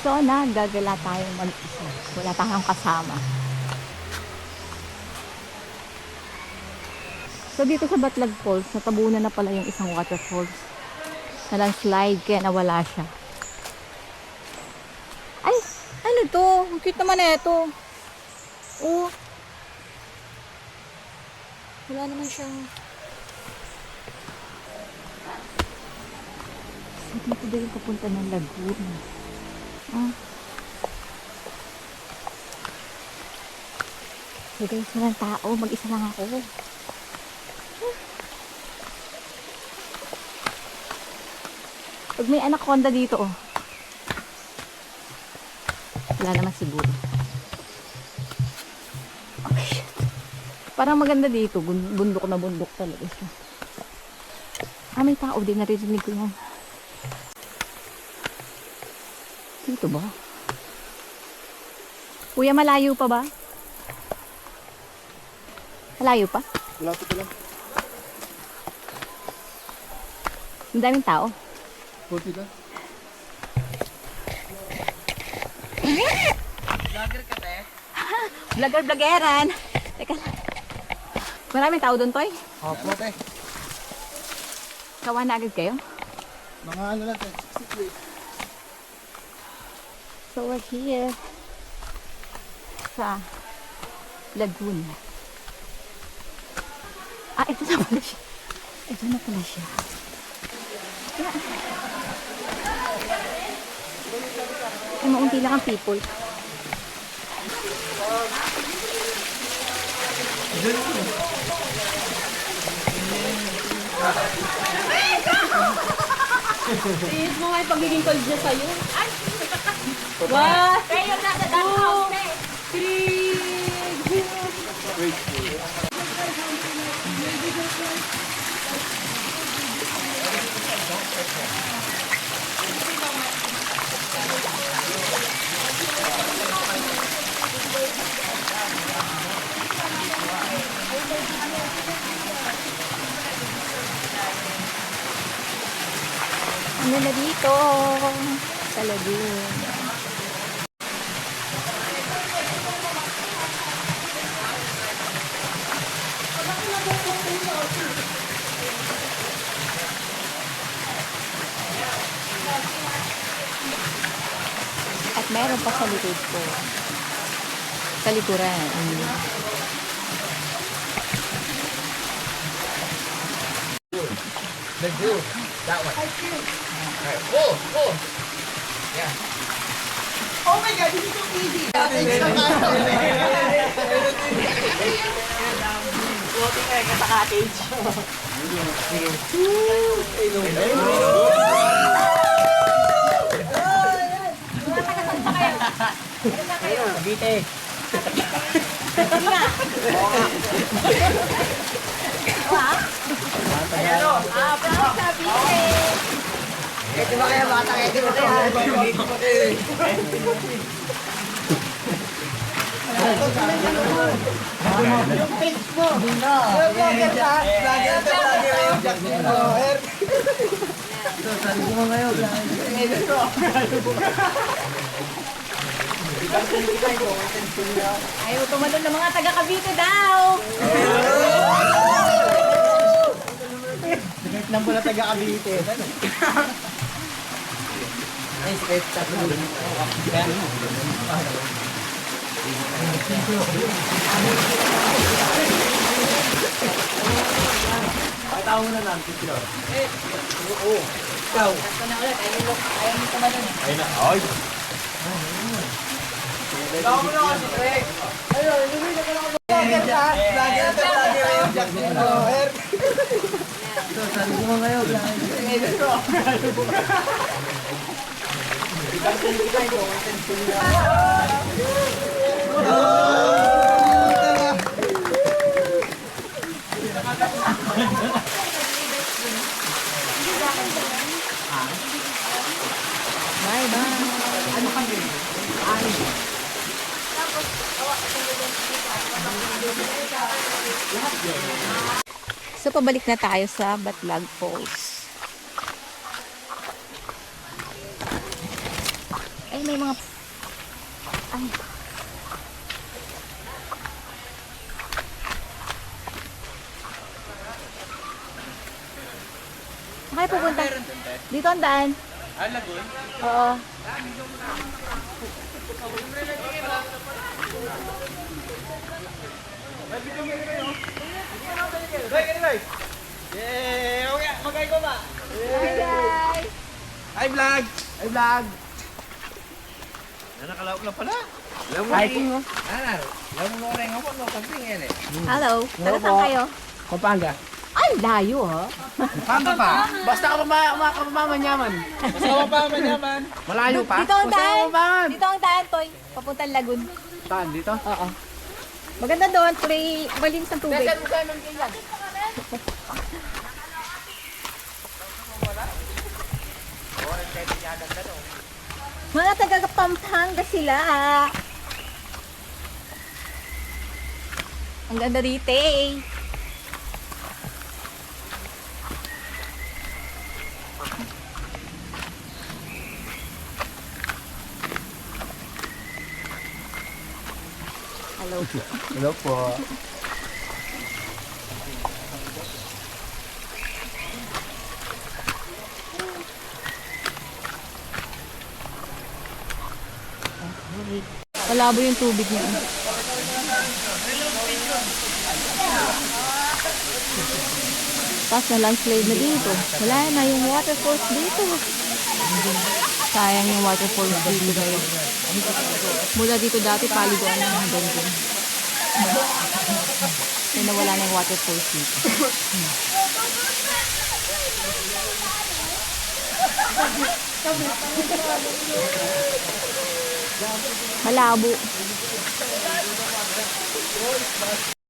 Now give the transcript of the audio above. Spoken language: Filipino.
So, nagagala tayong mag-isa. Wala tayong kasama. So, dito sa Batlag Falls, natabunan na pala yung isang waterfalls. Nalandslide, kaya nawala siya. Ay! Ano to? Ang cute naman na ito. Oh. Wala naman siyang... So, dito din papunta ng Laguna. Ah. So guys, walang tao. Mag-isa lang ako. Pag may anaconda dito, oh. Wala naman siguro. Okay. Parang maganda dito. Bundok na bundok talaga siya. Ah, may tao din. Naririnig ko yan. Dito ba? Kuya, malayo pa ba? Malayo pa? Malapit pa lang. Ang daming tao. 40 lang. Vlogger ka, te? Vlogger-vloggeran. Teka lang. Maraming tao doon, Toy. Opo, te. Kawan na agad kayo. Mga ano lang, te. 60 wait. So we're here sa Laguna. Ah, ito na pala siya. Ito na pala siya. Yeah. Ay, maunti lang ang people. Tingin mo nga yung pagiging cold niya sa'yo. Ay! What? Kayo na sa house, eh. 3, 0. Ano na dito? Sa Laguna. At meron pa sa likod ko. Sa likuran. Let's do that one. Alright, pull, pull. Yeah. Oh my God, this is so easy. Floating ka sa cottage. Bite. Ito ba kaya bata? Ito ba kaya? Ayaw tumalon ng mga taga Cavite daw. Nang pala taga Cavite. Ay, sikit sa Pataw mo na lang, Tito. Oo. Ikaw. Ito na ulit. Ayaw mo tumalon. Ayun na. Ay. Ikaw mo na kasi, Greg. Ayun, hindi na ka lang. Vlogger ka. Vlogger ka. Vlogger yung Jackson. So, sabi ko ngayon. Vlogger ko. Bye-bye. Ano kami? Ay. So, pabalik na tayo sa Batlag Falls. Ay, may may mga... Ay. Saan kayo pupunta? Dito ang daan. Ah, Lagoon? Oo. Bay, kani bay. Yeah, okay, magay ko ba? Hi guys! Hi vlog. Hi vlog. Nakalaw na pala. Hi. Ano? Lamu mo rin ako no camping yan eh. Hello. Taga saan kayo? Pampanga. Ay, layo ha. Pampanga pa. Basta ka mamanyaman. Basta ka mamanyaman. Malayo pa. Dito ang Basta ka daan. mamanyaman. Dito ang daan, Toy. Papuntang Lagun. Saan dito? Oo. Maganda doon, pre, malinis ang tubig. Mga taga Pampanga sila. Ang ganda dito eh. Hello po. Hello po. Malabo yung tubig niya. Tapos na landslide na dito. Wala na yung waterfalls dito. Sayang yung waterfalls dito ngayon. Mula dito dati paliguan ng hanggang dun. Kaya nawala na yung waterfalls dito. Malabo.